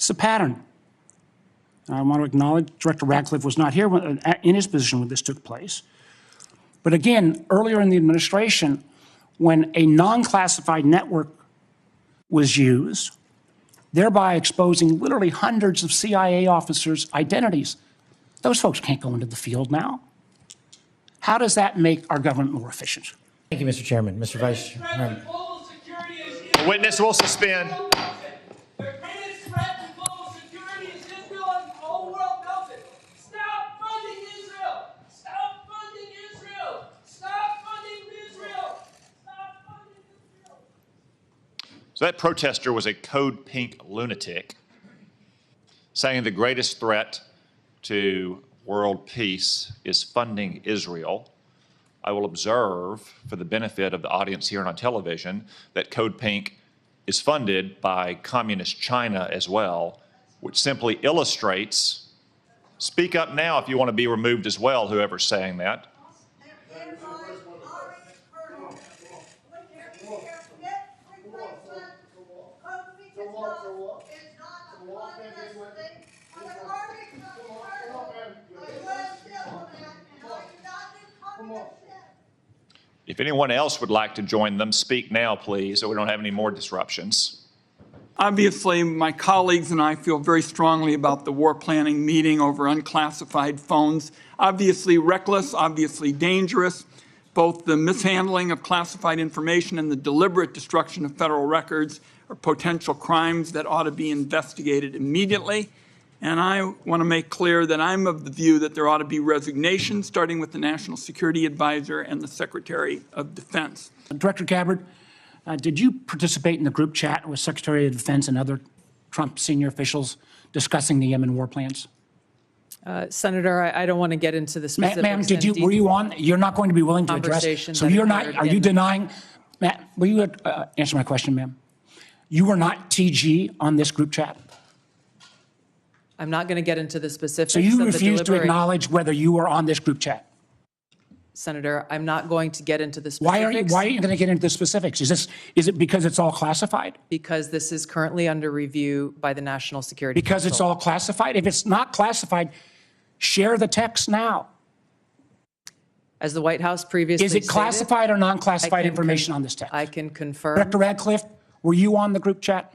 It's a pattern. I want to acknowledge Director Radcliffe was not here in his position when this took place. But again, earlier in the administration, when a non-classified network was used, thereby exposing literally hundreds of CIA officers' identities, those folks can't go into the field now. How does that make our government more efficient? Thank you, Mr. Chairman. Mr. Vice Chairman. The witness will suspend. The greatest threat to global security is Israel, and the whole world knows it. Stop funding Israel! Stop funding Israel! Stop funding Israel! Stop funding Israel! So that protester was a code pink lunatic saying the greatest threat to world peace is funding Israel. I will observe, for the benefit of the audience here and on television, that Code Pink is funded by communist China as well, which simply illustrates, speak up now if you want to be removed as well, whoever's saying that. If anyone else would like to join them, speak now, please, so we don't have any more disruptions. Obviously, my colleagues and I feel very strongly about the war planning meeting over unclassified phones. Obviously reckless, obviously dangerous, both the mishandling of classified information and the deliberate destruction of federal records are potential crimes that ought to be investigated immediately. And I want to make clear that I'm of the view that there ought to be resignations, starting with the National Security Advisor and the Secretary of Defense. Director Gabbard, did you participate in the group chat with Secretary of Defense and other Trump senior officials discussing the Yemen war plans? Senator, I don't want to get into the specifics. Ma'am, were you on? You're not going to be willing to address. So you're not, are you denying, Matt, will you answer my question, ma'am? You were not TG on this group chat? I'm not going to get into the specifics. So you refuse to acknowledge whether you were on this group chat? Senator, I'm not going to get into the specifics. Why are you going to get into the specifics? Is it because it's all classified? Because this is currently under review by the National Security Council. Because it's all classified? If it's not classified, share the text now. As the White House previously stated, is it classified or non-classified information on this text? I can confirm. Director Radcliffe, were you on the group chat?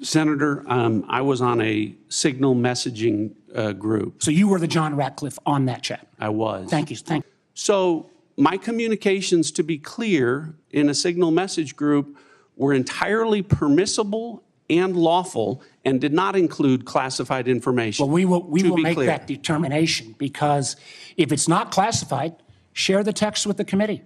Senator, I was on a signal messaging group. So you were the John Ratcliffe on that chat? I was. Thank you. Thank you. So my communications, to be clear, in a signal message group were entirely permissible and lawful and did not include classified information. Well, we will make that determination, because if it's not classified, share the text with the committee.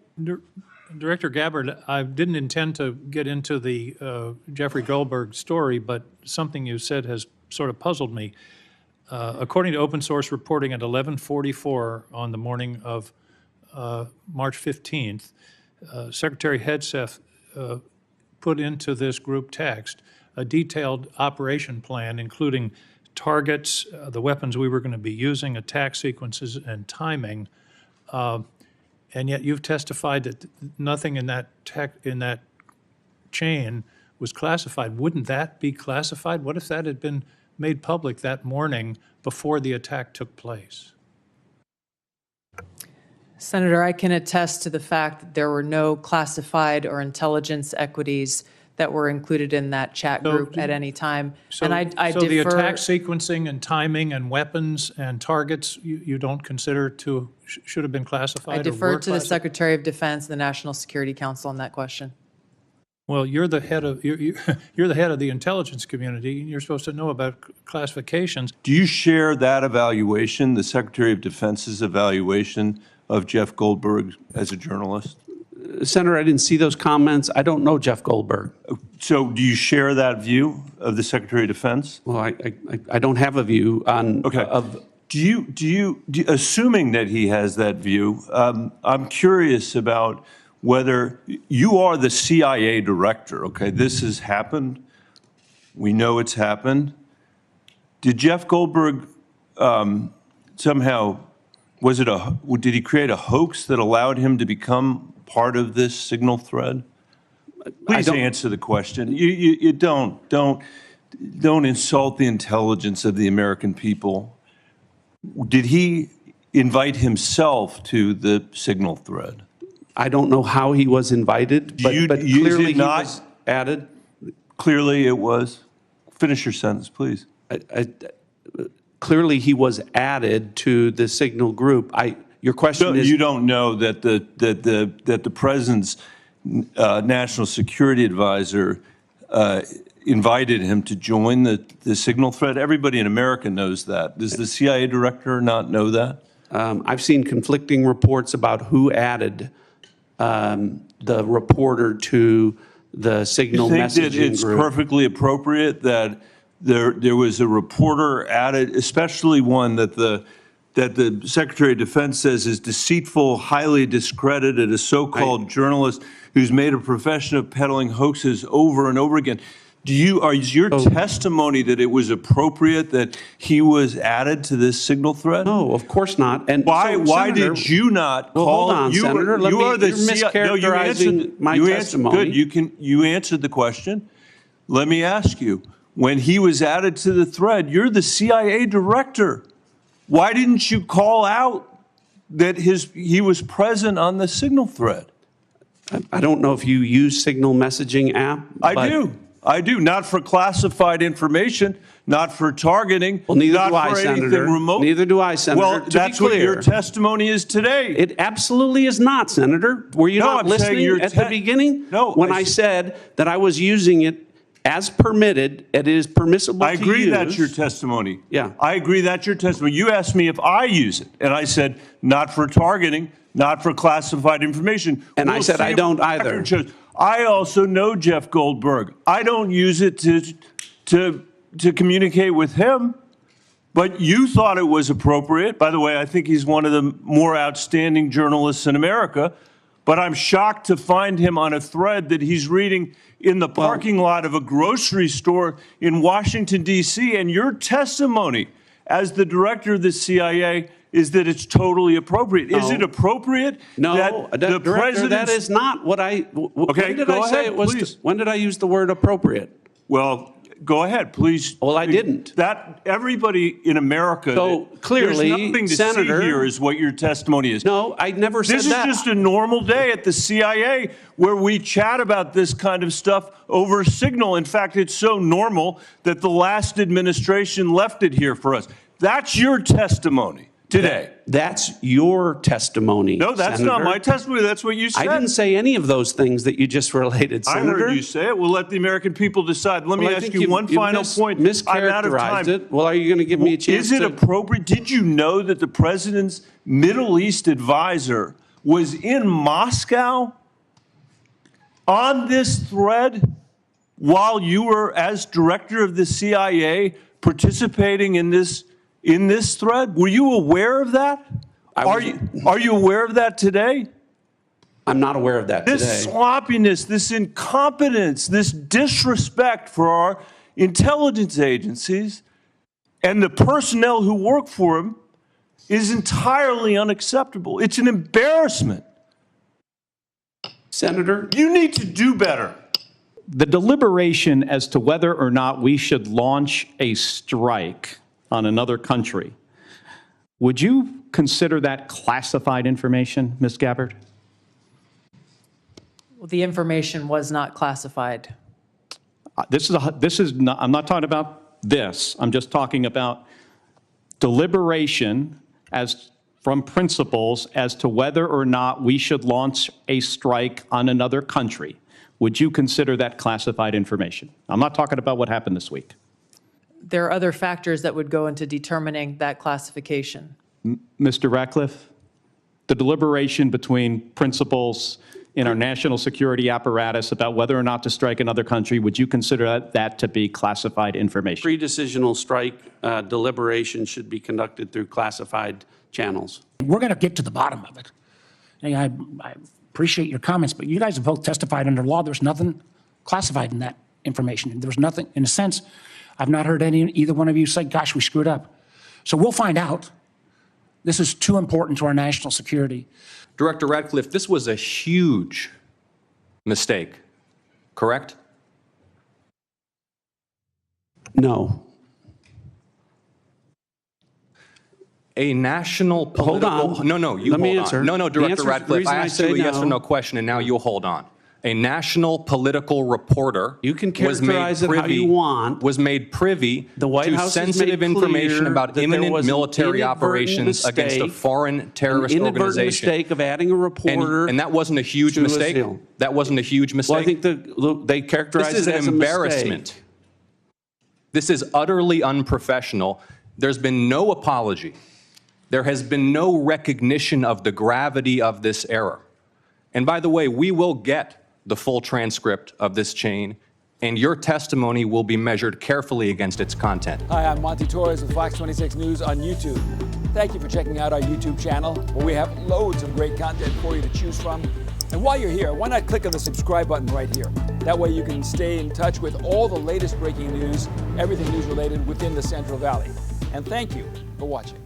Director Gabbard, I didn't intend to get into the Jeffrey Goldberg story, but something you said has sort of puzzled me. According to open source reporting at 11:44 on the morning of March 15th, Secretary Hegseth put into this group text a detailed operation plan, including targets, the weapons we were going to be using, attack sequences, and timing. And yet you've testified that nothing in that chain was classified. Wouldn't that be classified? What if that had been made public that morning before the attack took place? Senator, I can attest to the fact that there were no classified or intelligence equities that were included in that chat group at any time. So, and I so defer, the attack sequencing and timing and weapons and targets you don't consider to should have been classified? I defer to the Secretary of Defense, the National Security Council on that question. Well, you're the head of you're the head of the intelligence community. You're supposed to know about classifications. Do you share that evaluation, the Secretary of Defense's evaluation of Jeff Goldberg as a journalist? Senator, I didn't see those comments. I don't know Jeff Goldberg. So do you share that view of the Secretary of Defense? Well, I don't have a view on. Okay. Do you, assuming that he has that view, I'm curious about whether you are the CIA director. Okay, this has happened. We know it's happened. Did Jeff Goldberg somehow, did he create a hoax that allowed him to become part of this signal thread? Please answer the question. You don't. don't insult the intelligence of the American people. Did he invite himself to the signal thread? I don't know how he was invited, but clearly he was added. Clearly it was. Finish your sentence, please. Clearly he was added to the signal group. Your question is, you don't know that the president's national security advisor invited him to join the signal thread? Everybody in America knows that. Does the CIA director not know that? I've seen conflicting reports about who added the reporter to the signal messaging group. You think that it's perfectly appropriate that there was a reporter added, especially one that the Secretary of Defense says is deceitful, highly discredited, a so-called journalist who's made a profession of peddling hoaxes over and over again? Is your testimony that it was appropriate that he was added to this signal thread? No, of course not. And why Senator, did you not call? Well, hold on, Senator. You're mischaracterizing my testimony. Good. You answered the question. Let me ask you. When he was added to the thread, you're the CIA director. Why didn't you call out that he was present on the signal thread? I don't know if you use signal messaging app. I do. Not for classified information, not for targeting. Well, neither not do I, for Senator. Remote. Neither do I, Senator. Well, that's what your testimony is today. It absolutely is not, Senator. Were you not listening at the beginning? No. When I said that I was using it as permitted, it is permissible to use. I agree that's your testimony. Yeah. I agree that's your testimony. You asked me if I use it, and I said not for targeting, not for classified information. And I said I don't either. I also know Jeff Goldberg. I don't use it to communicate with him, but you thought it was appropriate. By the way, I think he's one of the more outstanding journalists in America, but I'm shocked to find him on a thread that he's reading in the parking lot of a grocery store in Washington, D.C., and your testimony as the director of the CIA is that it's totally appropriate. No. Is it appropriate? No, that the president? That is not what I. Okay, when did I say it was? Please. When did I use the word appropriate? Well, go ahead, please. Well, I didn't. That everybody in America. So clearly, there's nothing to Senator, see here is what your testimony is. No, I never said that. This is just a normal day at the CIA where we chat about this kind of stuff over Signal. In fact, it's so normal that the last administration left it here for us. That's your testimony today. That's your testimony. No, that's Senator. not my testimony. That's what you said. I didn't say any of those things that you just related, Senator. I heard you say it. We'll let the American people decide. Let me ask you one final point. I'm out of time. It. Well, are you going to give me a chance? Is it appropriate? Did you know that the president's Middle East advisor was in Moscow on this thread while you were, as director of the CIA, participating in this thread? Were you aware of that? Are you aware of that today? I'm not aware of that today. This sloppiness, this incompetence, this disrespect for our intelligence agencies and the personnel who work for them is entirely unacceptable. It's an embarrassment. Senator, you need to do better. The deliberation as to whether or not we should launch a strike on another country, would you consider that classified information, Ms. Gabbard? Well, the information was not classified. I'm not talking about this. I'm just talking about deliberation from principals as to whether or not we should launch a strike on another country. Would you consider that classified information? I'm not talking about what happened this week. There are other factors that would go into determining that classification. Mr. Ratcliffe, the deliberation between principals in our national security apparatus about whether or not to strike another country, would you consider that to be classified information? Pre-decisional strike deliberation should be conducted through classified channels. We're going to get to the bottom of it. And I appreciate your comments, but you guys have both testified under law. There's nothing classified in that information. There's nothing, in a sense, I've not heard either one of you say, gosh, we screwed up. So we'll find out. This is too important to our national security. Director Ratcliffe, this was a huge mistake, correct? No. A national political... Hold on. No, you Let me hold answer. on. No, The Director answer- the Radcliffe, reason I I asked you say a yes or no- no question, and now you'll hold on. A national political reporter You can was made characterize it how privy- you want. was made privy The White to House has sensitive made information clear about that there imminent was an military inadvertent operations against a mistake, foreign terrorist An inadvertent organization. mistake of adding a reporter. And that wasn't a huge to a mistake? seal. That wasn't a huge mistake? Well, I think they characterized This is it an as a mistake. embarrassment. This is utterly unprofessional. There's been no apology. There has been no recognition of the gravity of this error. And by the way, we will get the full transcript of this chain, and your testimony will be measured carefully against its content. Hi, I'm Monty Torres with Fox 26 News on YouTube. Thank you for checking out our YouTube channel, where we have loads of great content for you to choose from. And while you're here, why not click on the subscribe button right here? That way you can stay in touch with all the latest breaking news, everything news related within the Central Valley. And thank you for watching.